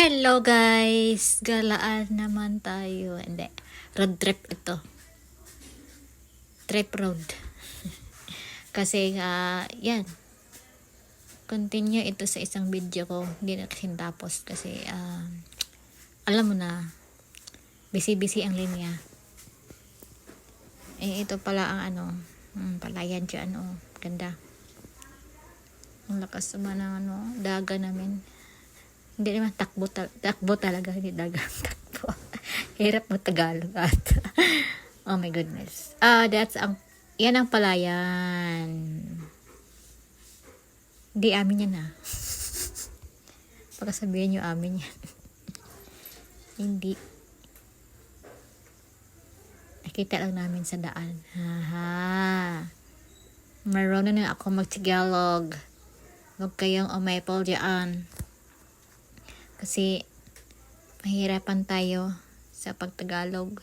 Hello guys! Galaan naman tayo. Hindi. Road trip ito. Trip road. Kasi yan. Continue ito sa isang video ko. Hindi na kasi tapos kasi alam mo na busy ang linya. Ito pala ang palayan dyan. Ganda. Ang lakas naman ng daga namin. Hindi naman takbo talaga, hindi dagang takbo. Hirap mo Tagalog at oh my goodness. Yan ang palayan. Hindi amin yan Baka sabihin nyo amin yan. Hindi. Nakita lang namin sa daan. Marunong na ako mag-Tagalog. Huwag kayong umaypol dyan. Kasi mahirapan tayo sa pagtagalog.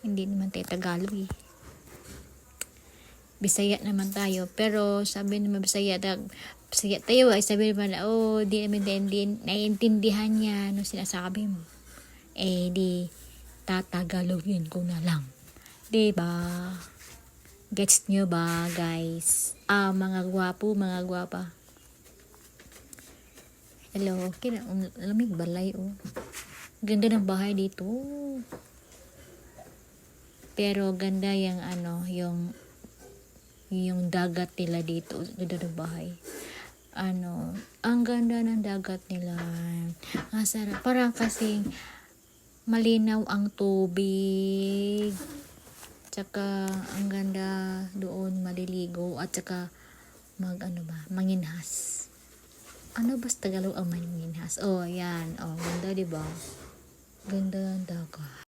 Hindi naman tayo Tagalog Bisaya naman tayo. Pero sabi naman Bisaya tayo ay sabi naman di naman naiintindihan niya sinasabi mo. Di tatagalogin ko na lang. Diba? Gets nyo ba guys? Mga gwapo, mga gwapa. Hello, lamig balay Ganda ng bahay dito. Pero ganda yung dagat nila dito. Ganda ng bahay. Ang ganda ng dagat nila. Sarap. Parang kasing malinaw ang tubig. Tsaka ang ganda doon maliligo at tsaka manginhas. Basta Tagalog ang manginhas? Yan. Ganda, diba? Ganda